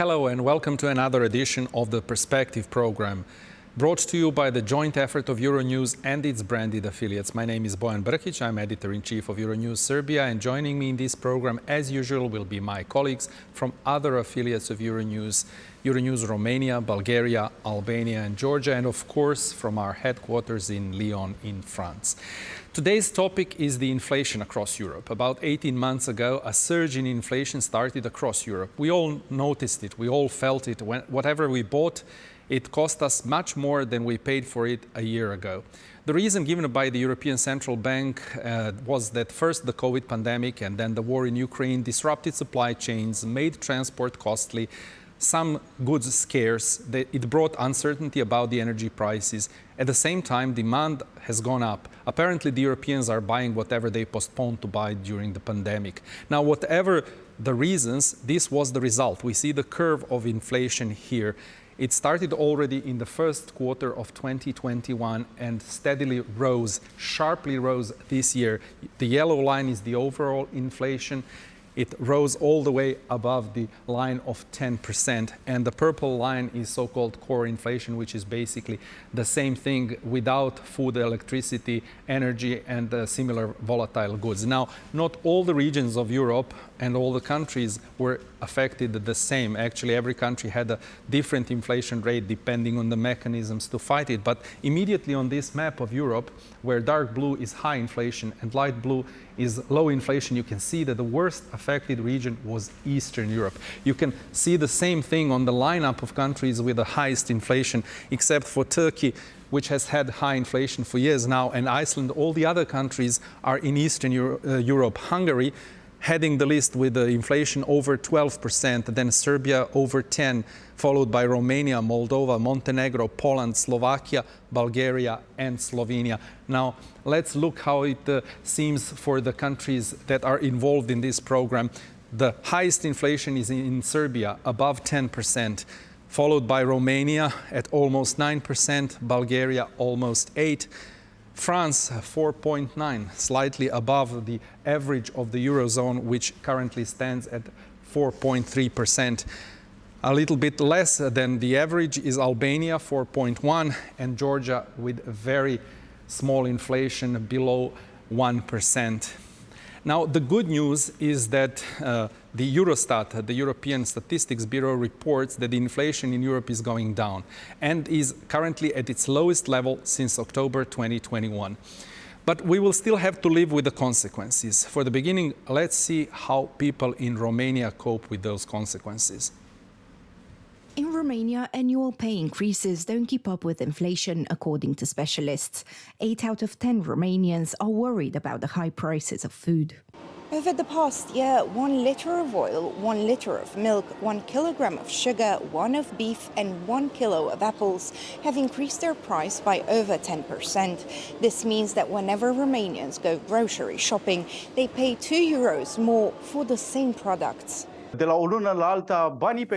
Hello and welcome to another edition of the Perspective program, brought to you by the joint effort of Euronews and its branded affiliates. My name is Bojan Brkić, I'm editor-in-chief of Euronews Serbia, and joining me in this program, as usual, will be my colleagues from other affiliates of Euronews, Euronews Romania, Bulgaria, Albania and Georgia, and of course from our headquarters in Lyon in France. Today's topic is the inflation across Europe. About 18 months ago, a surge in inflation started across Europe. We all noticed it, we all felt it. Whatever we bought, it cost us much more than we paid for it a year ago. The reason given by the European Central Bank was that first the COVID pandemic and then the war in Ukraine disrupted supply chains, made transport costly, some goods scarce. It brought uncertainty about the energy prices. At the same time, demand has gone up. Apparently, the Europeans are buying whatever they postponed to buy during the pandemic. Now, whatever the reasons, this was the result. We see the curve of inflation here. It started already in the first quarter of 2021 and steadily rose, sharply rose this year. The yellow line is the overall inflation. It rose all the way above the line of 10%, and the purple line is so-called core inflation, which is basically the same thing without food, electricity, energy and similar volatile goods. Now, not all the regions of Europe and all the countries were affected the same. Actually, every country had a different inflation rate depending on the mechanisms to fight it. But immediately on this map of Europe, where dark blue is high inflation and light blue is low inflation, you can see that the worst affected region was Eastern Europe. You can see the same thing on the lineup of countries with the highest inflation, except for Turkey, which has had high inflation for years now, and Iceland. All the other countries are in Eastern Europe. Hungary heading the list with the inflation over 12%, then Serbia over 10%, followed by Romania, Moldova, Montenegro, Poland, Slovakia, Bulgaria and Slovenia. Now, let's look how it seems for the countries that are involved in this program. The highest inflation is in Serbia, above 10%, followed by Romania at almost 9%, Bulgaria almost 8%. France, 4.9, slightly above the average of the Eurozone, which currently stands at 4.3%. A little bit less than the average is Albania, 4.1, and Georgia with very small inflation below 1%. Now, the good news is that the Eurostat, the European Statistics Bureau, reports that the inflation in Europe is going down and is currently at its lowest level since October 2021. But we will still have to live with the consequences. For the beginning, let's see how people in Romania cope with those consequences. In Romania, annual pay increases don't keep up with inflation, according to specialists. 8 out of 10 Romanians are worried about the high prices of food. Over the past year, 1 liter of oil, 1 liter of milk, 1 kilogram of sugar, 1 of beef and 1 kilo of apples have increased their price by over 10%. This means that whenever Romanians go grocery shopping, they pay €2 more for the same products.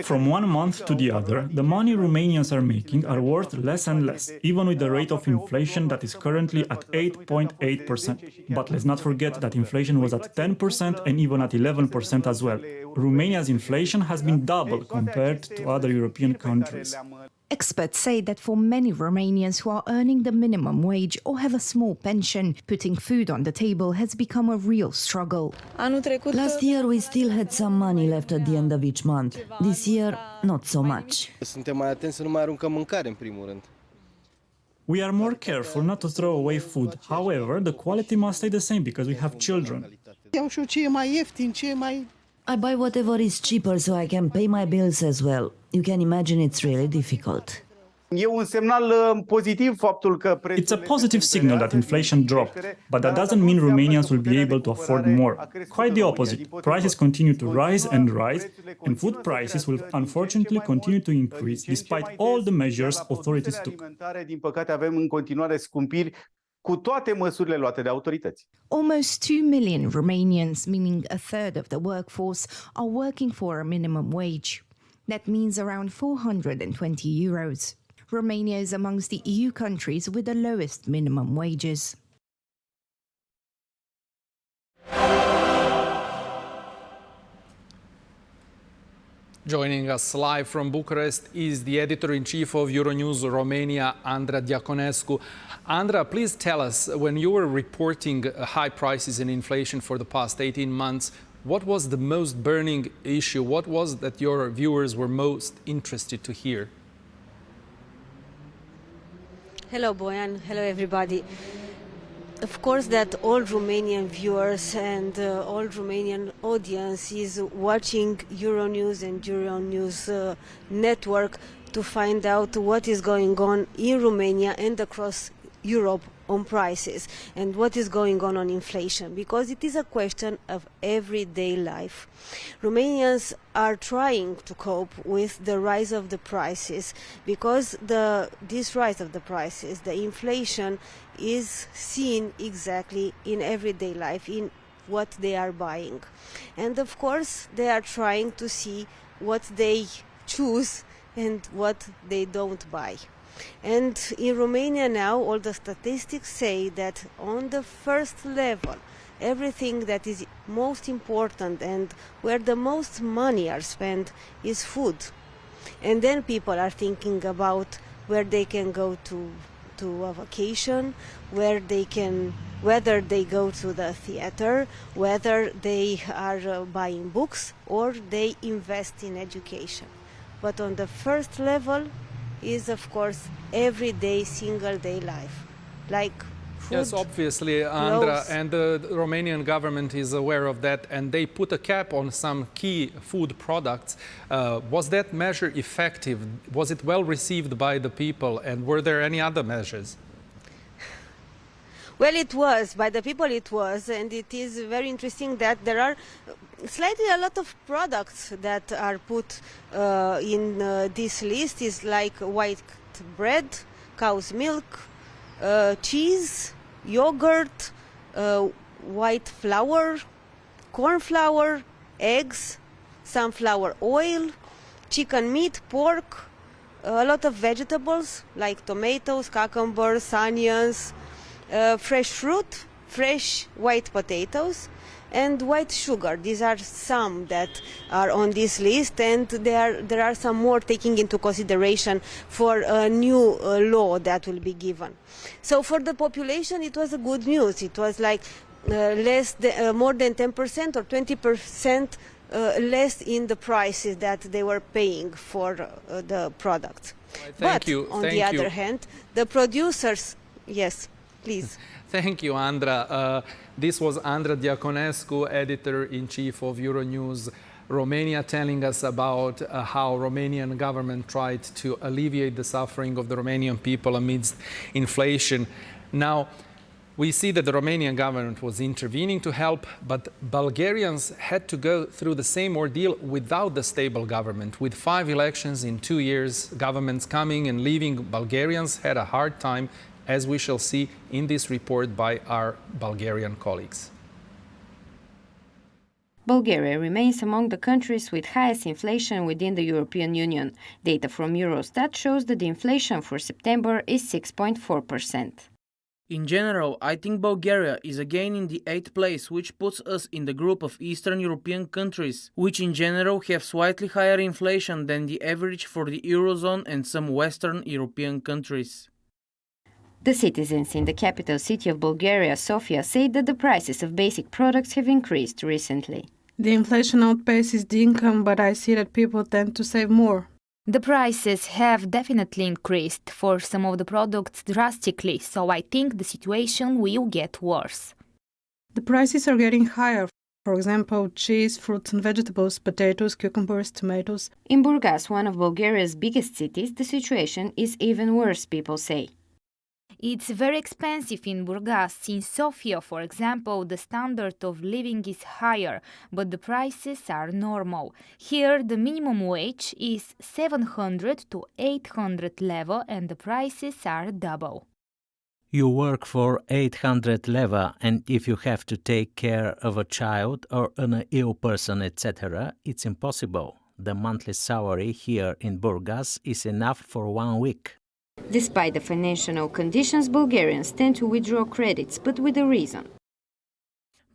From one month to the other, the money Romanians are making are worth less and less, even with the rate of inflation that is currently at 8.8%. But let's not forget that inflation was at 10% and even at 11% as well. Romania's inflation has been double compared to other European countries. Experts say that for many Romanians who are earning the minimum wage or have a small pension, putting food on the table has become a real struggle. Last year we still had some money left at the end of each month. This year, not so much. We are more careful not to throw away food. However, the quality must stay the same because we have children. I buy whatever is cheaper so I can pay my bills as well. You can imagine it's really difficult. It's a positive signal that inflation dropped, but that doesn't mean Romanians will be able to afford more. Quite the opposite. Prices continue to rise, and food prices will unfortunately continue to increase despite all the measures authorities took. Almost 2 million Romanians, meaning a third of the workforce, are working for a minimum wage. That means around €420. Romania is amongst the EU countries with the lowest minimum wages. Joining us live from Bucharest is the editor-in-chief of Euronews Romania, Andra Diaconescu. Andra, please tell us, when you were reporting high prices and inflation for the past 18 months, what was the most burning issue? What was that your viewers were most interested to hear? Hello, Boyan. Hello, everybody. Of course that all Romanian viewers and all Romanian audience is watching Euronews and Euronews network to find out what is going on in Romania and across Europe on prices and what is going on inflation, because it is a question of everyday life. Romanians are trying to cope with the rise of the prices because this rise of the prices, the inflation, is seen exactly in everyday life, in what they are buying. And of course they are trying to see what they choose and what they don't buy. And in Romania now, all the statistics say that on the first level, everything that is most important and where the most money are spent is food. And then people are thinking about where they can go to a vacation, whether they go to the theater, whether they are buying books or they invest in education. But on the first level is, of course, everyday, single-day life, like food. Yes, obviously, Andra, clothes. and the Romanian government is aware of that, and they put a cap on some key food products. Was that measure effective? Was it well received by the people, and were there any other measures? Well, it was. By the people it was, and it is very interesting that there are slightly a lot of products that are put in this list, is like white bread, cow's milk, cheese, yogurt, white flour, corn flour, eggs, sunflower oil, chicken meat, pork, a lot of vegetables like tomatoes, cucumbers, onions, fresh fruit, fresh white potatoes, and white sugar. These are some that are on this list, and there are some more taking into consideration for a new law that will be given. So for the population it was a good news. It was like more than 10% or 20% less in the prices that they were paying for the products. Thank you. On the other hand, the producers, yes, please. Thank you, Andra. This was Andra Diaconescu, editor-in-chief of Euronews Romania, telling us about how Romanian government tried to alleviate the suffering of the Romanian people amidst inflation. Now, we see that the Romanian government was intervening to help, but Bulgarians had to go through the same ordeal without the stable government. With 5 elections in 2 years, governments coming and leaving, Bulgarians had a hard time, as we shall see in this report by our Bulgarian colleagues. Bulgaria remains among the countries with highest inflation within the European Union. Data from Eurostat shows that the inflation for September is 6.4%. In general, I think Bulgaria is again in the 8th place, which puts us in the group of Eastern European countries, which in general have slightly higher inflation than the average for the Eurozone and some Western European countries. The citizens in the capital city of Bulgaria, Sofia, say that the prices of basic products have increased recently. The inflation outpaces the income, but I see that people tend to save more. The prices have definitely increased for some of the products drastically, so I think the situation will get worse. The prices are getting higher. For example, cheese, fruits and vegetables, potatoes, cucumbers, tomatoes. In Burgas, one of Bulgaria's biggest cities, the situation is even worse, people say. It's very expensive in Burgas. In Sofia, for example, the standard of living is higher, but the prices are normal. Here, the minimum wage is 700 to 800 level and the prices are double. You work for 800 leva, and if you have to take care of a child or an ill person, etc., it's impossible. The monthly salary here in Burgas is enough for 1 week. Despite the financial conditions, Bulgarians tend to withdraw credits, but with a reason.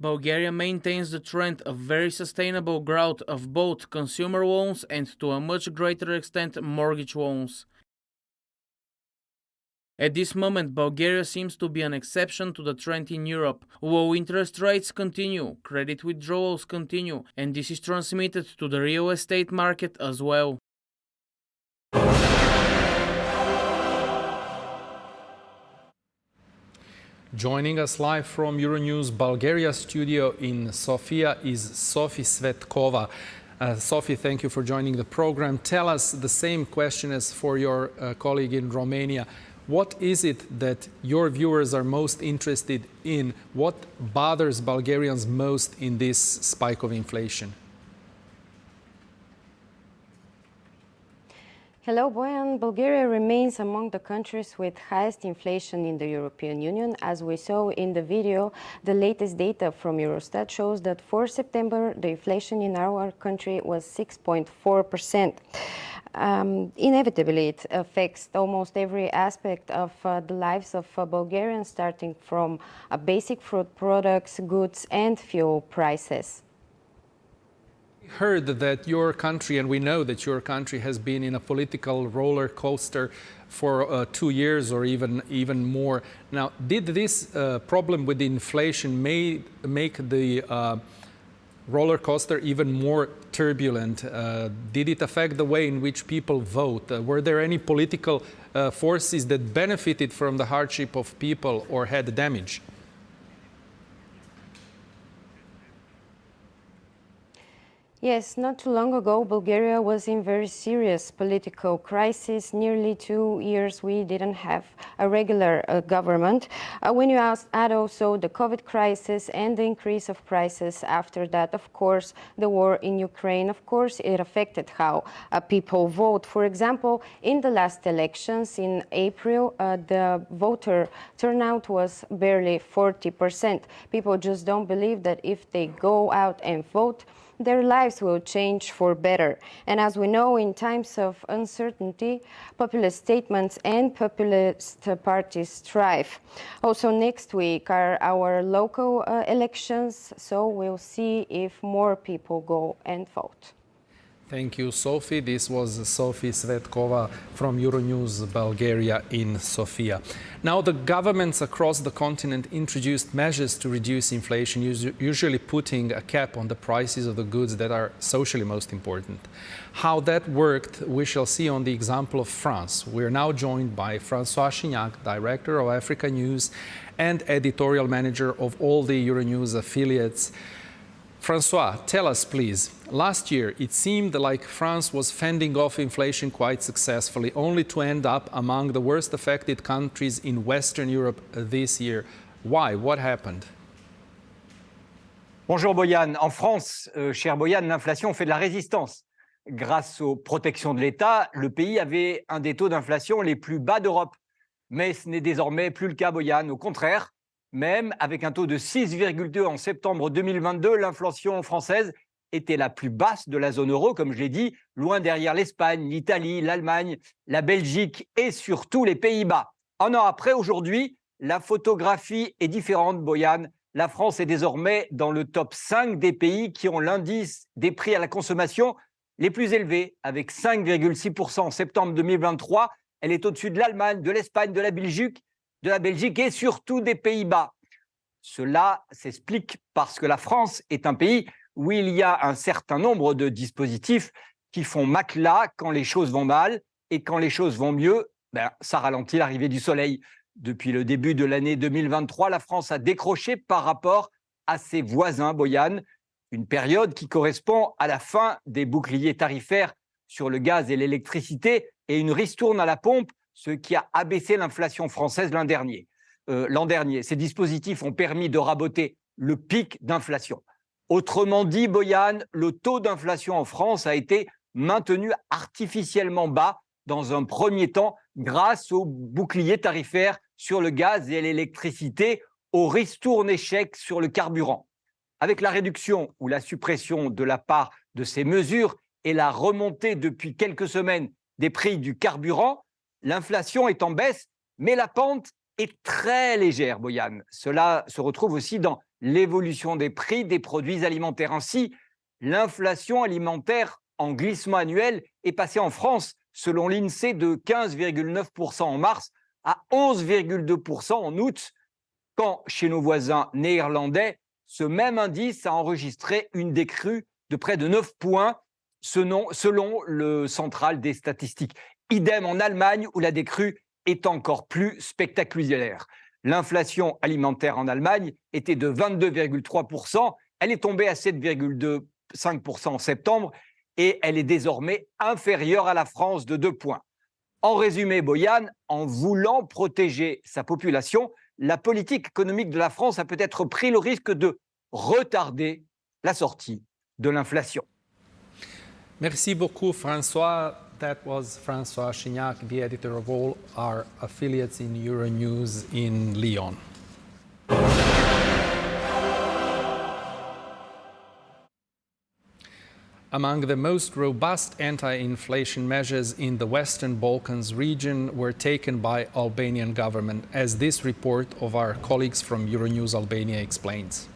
Bulgaria maintains the trend of very sustainable growth of both consumer loans and, to a much greater extent, mortgage loans. At this moment, Bulgaria seems to be an exception to the trend in Europe. Low interest rates continue, credit withdrawals continue, and this is transmitted to the real estate market as well. Joining us live from Euronews Bulgaria studio in Sofia is Sophie Svetkova. Sophie, thank you for joining the program. Tell us the same question as for your colleague in Romania. What is it that your viewers are most interested in? What bothers Bulgarians most in this spike of inflation? Hello, Boyan. Bulgaria remains among the countries with highest inflation in the European Union. As we saw in the video, the latest data from Eurostat shows that for September, the inflation in our country was 6.4%. Inevitably, it affects almost every aspect of the lives of Bulgarians, starting from basic food products, goods, and fuel prices. We heard that your country, and we know that your country has been in a political roller coaster for 2 years or even more. Now, did this problem with the inflation make the roller coaster even more turbulent? Did it affect the way in which people vote? Were there any political forces that benefited from the hardship of people or had damage? Yes, not too long ago, Bulgaria was in very serious political crisis. Nearly 2 years we didn't have a regular government. When you add also the COVID crisis and the increase of prices after that, of course, the war in Ukraine, of course, it affected how people vote. For example, in the last elections in April, the voter turnout was barely 40%. People just don't believe that if they go out and vote, their lives will change for better. And as we know, in times of uncertainty, populist statements and populist parties thrive. Also, next week are our local elections, so we'll see if more people go and vote. Thank you, Sophie. This was Sophie Svetkova from Euronews Bulgaria in Sofia. Now, the governments across the continent introduced measures to reduce inflation, usually putting a cap on the prices of the goods that are socially most important. How that worked, we shall see on the example of France. We're now joined by François Chignac, Director of Africa News and Editorial Manager of all the Euronews affiliates. François, tell us, please. Last year, it seemed like France was fending off inflation quite successfully, only to end up among the worst affected countries in Western Europe this year. Why? What happened? Bonjour Boyan. En France, cher Boyan, l'inflation fait de la résistance. Grâce aux protections de l'État, le pays avait un des taux d'inflation les plus bas d'Europe. Mais ce n'est désormais plus le cas, Boyan. Au contraire, même avec un taux de 6,2 en septembre 2022, l'inflation française était la plus basse de la zone euro, comme je l'ai dit, loin derrière l'Espagne, l'Italie, l'Allemagne, la Belgique et surtout les Pays-Bas. Un an après, aujourd'hui, la photographie est différente, Boyan. La France est désormais dans le top 5 des pays qui ont l'indice des prix à la consommation les plus élevés, avec 5,6% en septembre 2023. Elle est au-dessus de l'Allemagne, de l'Espagne, de la Belgique et surtout des Pays-Bas. Cela s'explique parce que la France est un pays où il y a un certain nombre de dispositifs qui font matelas quand les choses vont mal, et quand les choses vont mieux, ça ralentit l'arrivée du soleil. Depuis le début de l'année 2023, la France a décroché par rapport à ses voisins, Boyan, une période qui correspond à la fin des boucliers tarifaires sur le gaz et l'électricité et une ristourne à la pompe, ce qui a abaissé l'inflation française l'an dernier. Ces dispositifs ont permis de raboter le pic d'inflation. Autrement dit, Boyan, le taux d'inflation en France a été maintenu artificiellement bas dans un premier temps grâce aux boucliers tarifaires sur le gaz et l'électricité, aux ristournes échecs sur le carburant. Avec la réduction ou la suppression de la part de ces mesures et la remontée depuis quelques semaines des prix du carburant, l'inflation est en baisse, mais la pente est très légère, Boyan. Cela se retrouve aussi dans l'évolution des prix des produits alimentaires. Ainsi, l'inflation alimentaire en glissement annuel est passée en France, selon l'INSEE, de 15,9% en mars à 11,2% en août, quand chez nos voisins néerlandais, ce même indice a enregistré une décrue de près de 9 points, selon le central des statistiques. Idem en Allemagne, où la décrue est encore plus spectaculaire. L'inflation alimentaire en Allemagne était de 22,3%, elle est tombée à 7,5% en septembre et elle est désormais inférieure à la France de 2 points. En résumé, Boyan, en voulant protéger sa population, la politique économique de la France a peut-être pris le risque de retarder la sortie de l'inflation. Merci beaucoup, François. That was François Chignac, the editor of all our affiliates in Euronews in Lyon. Among the most robust anti-inflation measures in the Western Balkans region were taken by Albanian government, as this report of our colleagues from Euronews Albania explains.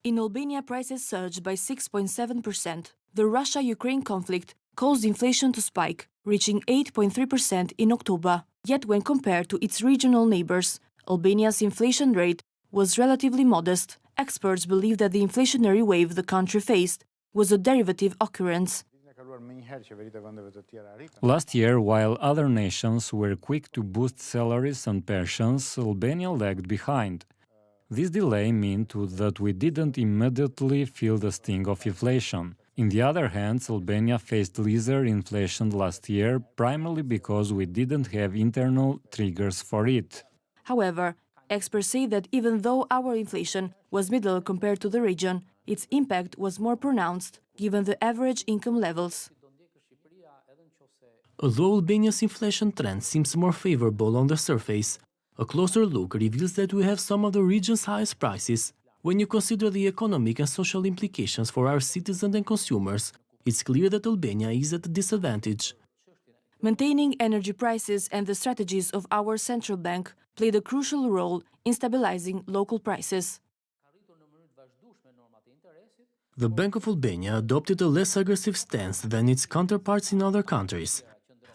In Albania, prices surged by 6.7%. The Russia-Ukraine conflict caused inflation to spike, reaching 8.3% in October. Yet when compared to its regional neighbors, Albania's inflation rate was relatively modest. Experts believe that the inflationary wave the country faced was a derivative occurrence. Last year, while other nations were quick to boost salaries and pensions, Albania lagged behind. This delay meant that we didn't immediately feel the sting of inflation. On the other hand, Albania faced lesser inflation last year, primarily because we didn't have internal triggers for it. However, experts say that even though our inflation was middle compared to the region, its impact was more pronounced given the average income levels. Although Albania's inflation trend seems more favorable on the surface, a closer look reveals that we have some of the region's highest prices. When you consider the economic and social implications for our citizens and consumers, it's clear that Albania is at a disadvantage. Maintaining energy prices and the strategies of our central bank played a crucial role in stabilizing local prices. The Bank of Albania adopted a less aggressive stance than its counterparts in other countries.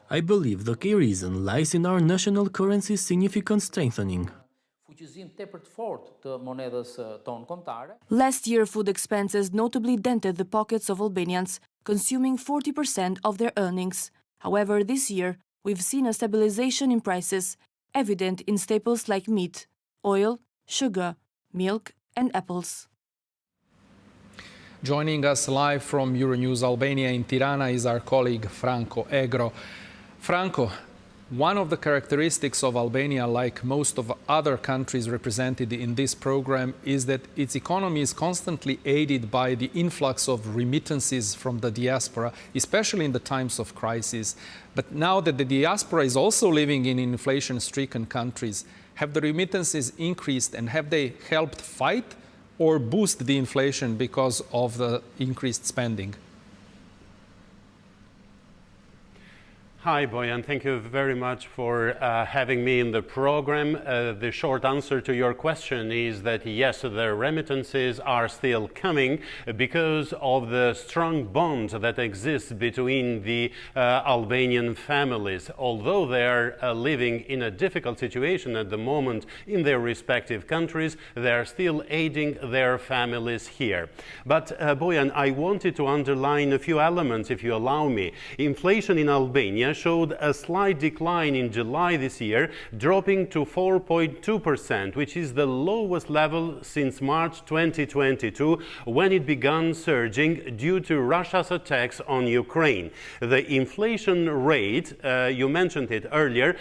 I believe the key reason lies in our national currency's significant strengthening. Last year, food expenses notably dented the pockets of Albanians, consuming 40% of their earnings. However, this year, we've seen a stabilization in prices, evident in staples like meat, oil, sugar, milk, and apples. Joining us live from Euronews Albania in Tirana is our colleague Franco Egro. Franco, one of the characteristics of Albania, like most of other countries represented in this program, is that its economy is constantly aided by the influx of remittances from the diaspora, especially in the times of crisis. But now that the diaspora is also living in inflation-stricken countries, have the remittances increased and have they helped fight or boost the inflation because of the increased spending? Hi, Boyan. Thank you very much for having me in the program. The short answer to your question is that yes, the remittances are still coming because of the strong bond that exists between the Albanian families. Although they are living in a difficult situation at the moment in their respective countries, they are still aiding their families here. But Boyan, I wanted to underline a few elements, if you allow me. Inflation in Albania showed a slight decline in July this year, dropping to 4.2%, which is the lowest level since March 2022, when it began surging due to Russia's attacks on Ukraine. The inflation rate, you mentioned it earlier,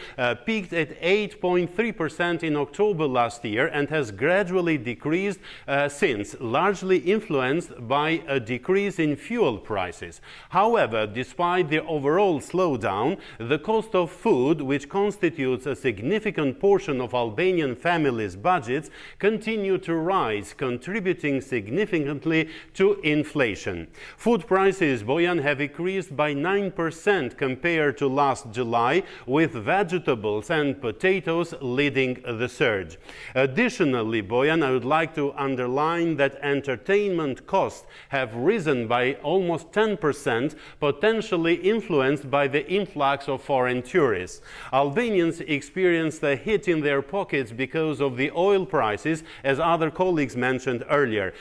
peaked at 8.3% in October last year and has gradually decreased since, largely influenced by a decrease in fuel prices. However, despite the overall slowdown, down, the cost of food, which constitutes a significant portion of Albanian families' budgets, continue to rise, contributing significantly to inflation. Food prices, Bojan, have increased by 9% compared to last July, with vegetables and potatoes leading the surge. Additionally, Bojan, I would like to underline that entertainment costs have risen by almost 10%, potentially influenced by the influx of foreign tourists. Albanians experienced a hit in their pockets because of the oil prices, as other colleagues mentioned earlier.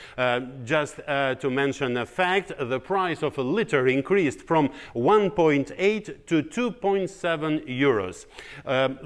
Just to mention a fact, the price of a liter increased from 1.8 to 2.7 euros.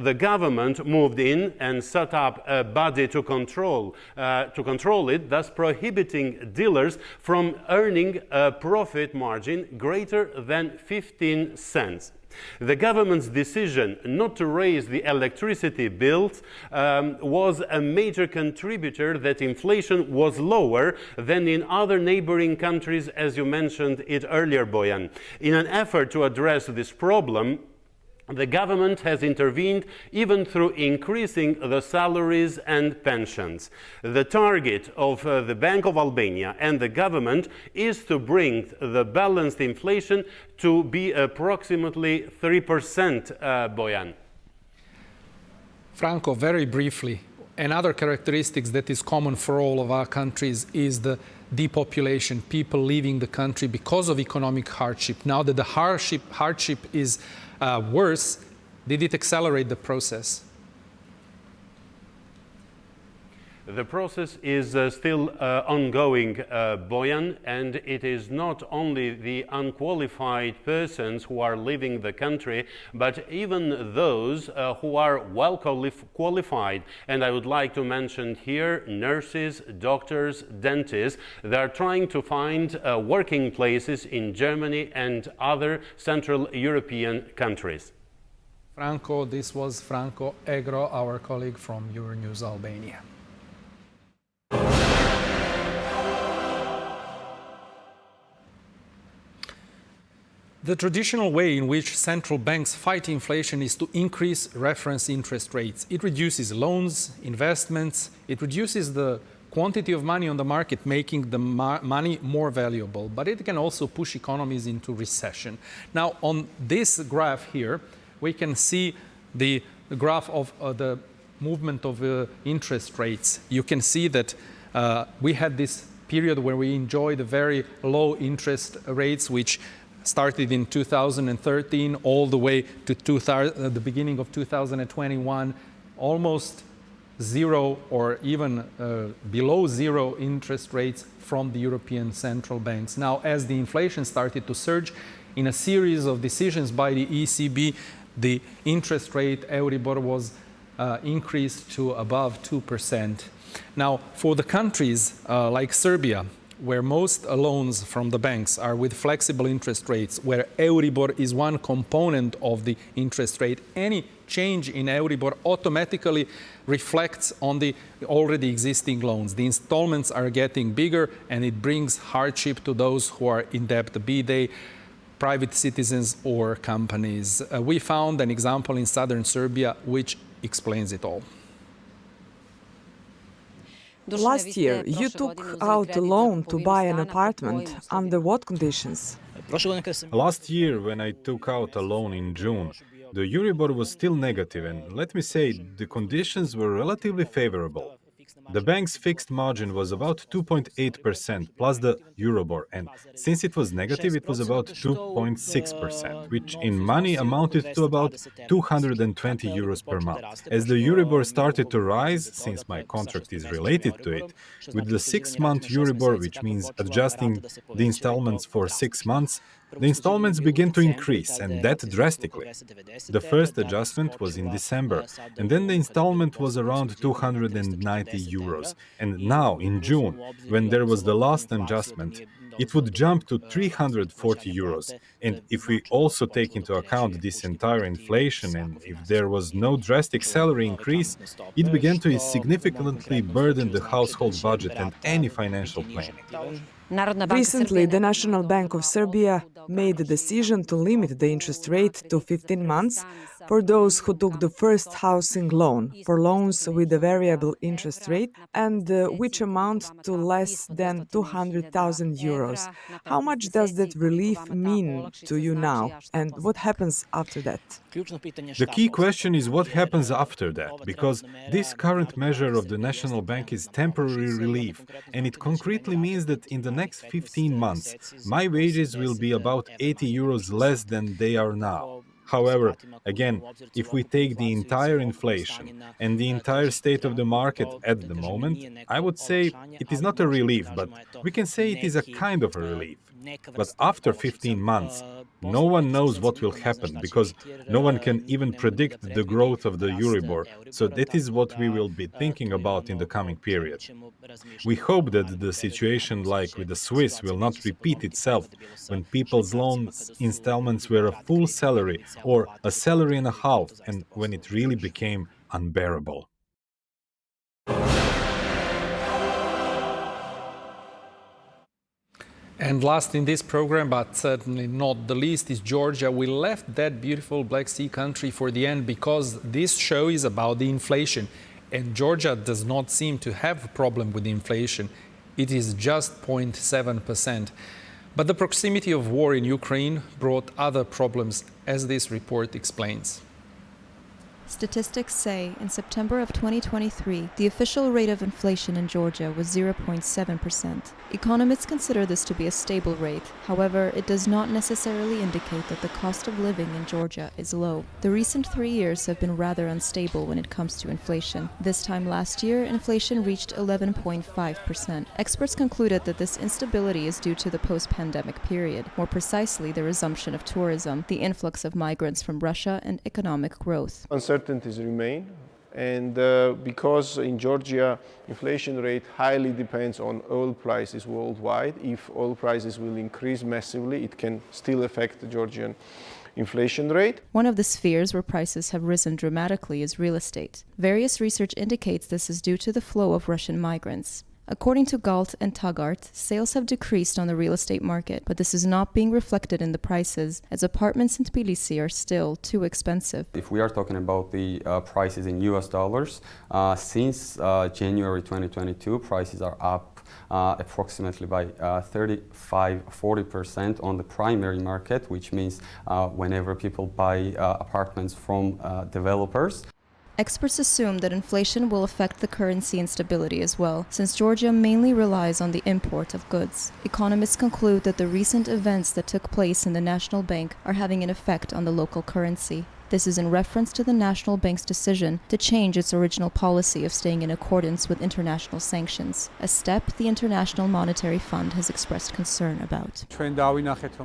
The government moved in and set up a body to control it, thus prohibiting dealers from earning a profit margin greater than 15 cents. The government's decision not to raise the electricity bills was a major contributor that inflation was lower than in other neighboring countries, as you mentioned it earlier, Bojan. In an effort to address this problem, the government has intervened even through increasing the salaries and pensions. The target of the Bank of Albania and the government is to bring the balanced inflation to be approximately 3%, Bojan. Franco, very briefly, another characteristic that is common for all of our countries is the depopulation, people leaving the country because of economic hardship. Now that the hardship is worse, did it accelerate the process? The process is still ongoing, Bojan, and it is not only the unqualified persons who are leaving the country, but even those who are well qualified. And I would like to mention here nurses, doctors, dentists. They are trying to find working places in Germany and other Central European countries. Franco, this was Franco Egro, our colleague from Euronews Albania. The traditional way in which central banks fight inflation is to increase reference interest rates. It reduces loans, investments, it reduces the quantity of money on the market, making the money more valuable, but it can also push economies into recession. Now, on this graph here, we can see the graph of the movement of interest rates. You can see that we had this period where we enjoyed very low interest rates, which started in 2013 all the way to the beginning of 2021, almost zero or even below zero interest rates from the European central banks. Now, as the inflation started to surge, in a series of decisions by the ECB, the interest rate, Euribor, was increased to above 2%. Now, for the countries like Serbia, where most loans from the banks are with flexible interest rates, where Euribor is one component of the interest rate, any change in Euribor automatically reflects on the already existing loans. The installments are getting bigger, and it brings hardship to those who are in debt, be they private citizens or companies. We found an example in southern Serbia which explains it all. Last year, you took out a loan to buy an apartment. Under what conditions? Last year, when I took out a loan in June, the Euribor was still negative, and let me say, the conditions were relatively favorable. The bank's fixed margin was about 2.8% plus the Euribor, and since it was negative, it was about 2.6%, which in money amounted to about 220 euros per month. As the Euribor started to rise, since my contract is related to it, with the 6-month Euribor, which means adjusting the installments for 6 months, the installments began to increase, and that drastically. The first adjustment was in December, and then the installment was around 290 euros. And now, in June, when there was the last adjustment, it would jump to 340 euros. And if we also take into account this entire inflation and if there was no drastic salary increase, it began to significantly burden the household budget and any financial planning. Recently, the National Bank of Serbia made the decision to limit the interest rate to 15 months for those who took the first housing loan, for loans with a variable interest rate and which amount to less than 200,000 euros. How much does that relief mean to you now, and what happens after that? The key question is what happens after that, because this current measure of the National Bank is temporary relief, and it concretely means that in the next 15 months, my wages will be about 80 euros less than they are now. However, again, if we take the entire inflation and the entire state of the market at the moment, I would say it is not a relief, but we can say it is a kind of a relief. But after 15 months, no one knows what will happen because no one can even predict the growth of the Euribor. So that is what we will be thinking about in the coming period. We hope that the situation like with the Swiss will not repeat itself when people's loans installments were a full salary or a salary and a half, and when it really became unbearable. And last in this program, but certainly not the least, is Georgia. We left that beautiful Black Sea country for the end because this show is about the inflation. And Georgia does not seem to have a problem with inflation. It is just 0.7%. But the proximity of war in Ukraine brought other problems, as this report explains. Statistics say in September of 2023, the official rate of inflation in Georgia was 0.7%. Economists consider this to be a stable rate. However, it does not necessarily indicate that the cost of living in Georgia is low. The recent 3 years have been rather unstable when it comes to inflation. This time last year, inflation reached 11.5%. Experts concluded that this instability is due to the post-pandemic period, more precisely the resumption of tourism, the influx of migrants from Russia, and economic growth. Uncertainties remain, and because in Georgia inflation rate highly depends on oil prices worldwide. If oil prices will increase massively, it can still affect the Georgian inflation rate. One of the spheres where prices have risen dramatically is real estate. Various research indicates this is due to the flow of Russian migrants. According to Galt and Taggart, sales have decreased on the real estate market, but this is not being reflected in the prices, as apartments in Tbilisi are still too expensive. If we are talking about the prices in US dollars, since January 2022, prices are up approximately by 35-40% on the primary market, which means whenever people buy apartments from developers. Experts assume that inflation will affect the currency instability as well, since Georgia mainly relies on the import of goods. Economists conclude that the recent events that took place in the National Bank are having an effect on the local currency. This is in reference to the National Bank's decision to change its original policy of staying in accordance with international sanctions, a step the International Monetary Fund has expressed concern about.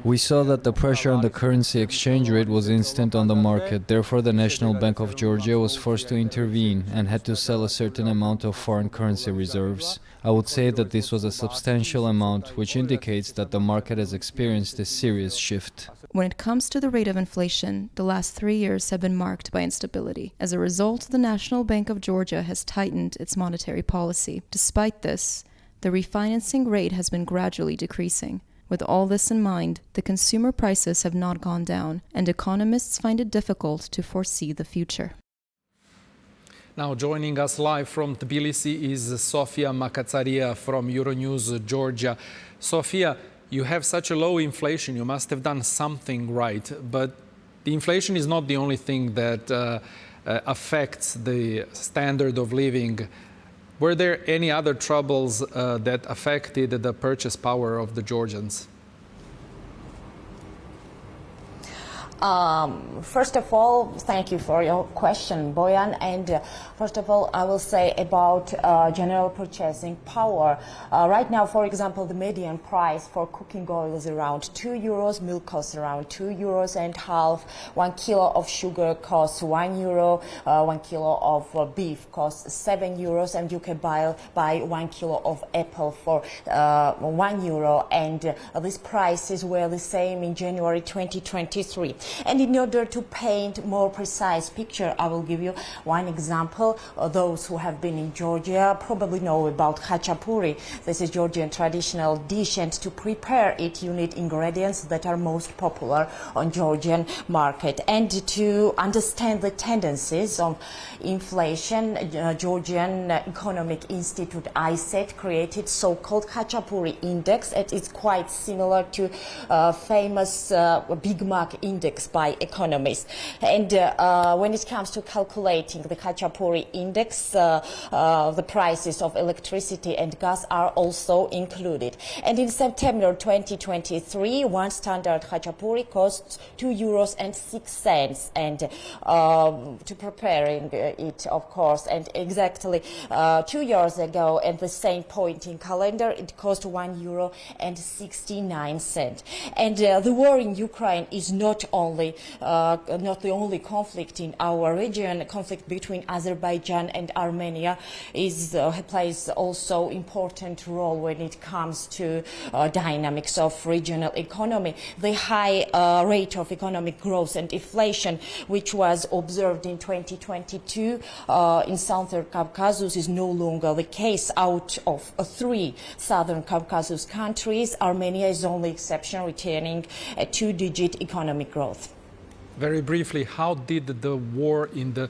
We saw that the pressure on the currency exchange rate was instant on the market. Therefore, the National Bank of Georgia was forced to intervene and had to sell a certain amount of foreign currency reserves. I would say that this was a substantial amount, which indicates that the market has experienced a serious shift. When it comes to the rate of inflation, the last 3 years have been marked by instability. As a result, the National Bank of Georgia has tightened its monetary policy. Despite this, the refinancing rate has been gradually decreasing. With all this in mind, the consumer prices have not gone down, and economists find it difficult to foresee the future. Now joining us live from Tbilisi is Sofia Makatsaria from Euronews Georgia. Sofia, you have such a low inflation, you must have done something right, but the inflation is not the only thing that affects the standard of living. Were there any other troubles that affected the purchase power of the Georgians? First of all, thank you for your question, Boyan. And first of all, I will say about general purchasing power. Right now, for example, the median price for cooking oil is around 2 euros, milk costs around 2 euros and half, 1 kilo of sugar costs 1 euro, 1 kilo of beef costs 7 euros, and you can buy 1 kilo of apple for 1 euro. And these prices were the same in January 2023. And in order to paint more precise picture, I will give you one example. Those who have been in Georgia probably know about khachapuri. This is Georgian traditional dish, and to prepare it, you need ingredients that are most popular on Georgian market. And to understand the tendencies of inflation, Georgian Economic Institute ISET created so-called khachapuri index. It is quite similar to famous Big Mac index by economists. And when it comes to calculating the khachapuri index, the prices of electricity and gas are also included. And in September 2023, one standard khachapuri costs 2 euros and 6 cents. And to preparing it, of course, and exactly 2 years ago at the same point in calendar, it cost 1 euro and 69 cents. And the war in Ukraine is not the only conflict in our region. Conflict between Azerbaijan and Armenia plays also important role when it comes to dynamics of regional economy. The high rate of economic growth and inflation, which was observed in 2022 in Southern Caucasus, is no longer the case. Out of 3 Southern Caucasus countries, Armenia is the only exception, retaining a 2-digit economic growth. Very briefly, how did the war in the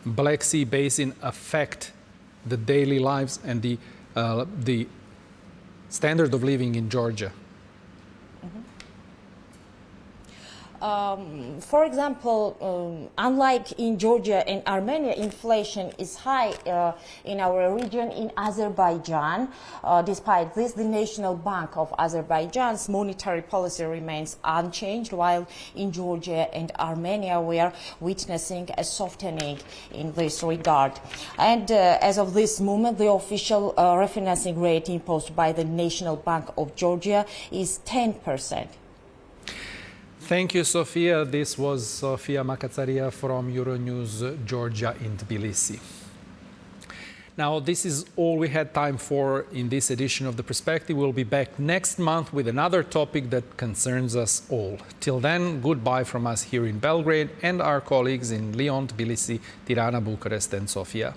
Black Sea Basin affect the daily lives and the standard of living in Georgia? For example, unlike in Georgia and Armenia, inflation is high in our region. In Azerbaijan, despite this, the National Bank of Azerbaijan's monetary policy remains unchanged, while in Georgia and Armenia we are witnessing a softening in this regard. And as of this moment, the official refinancing rate imposed by the National Bank of Georgia is 10%. Thank you, Sofia. This was Sofia Makatsaria from Euronews Georgia in Tbilisi. Now, this is all we had time for in this edition of The Perspective. We'll be back next month with another topic that concerns us all. Till then, goodbye from us here in Belgrade and our colleagues in Lyon, Tbilisi, Tirana, Bucharest and Sofia.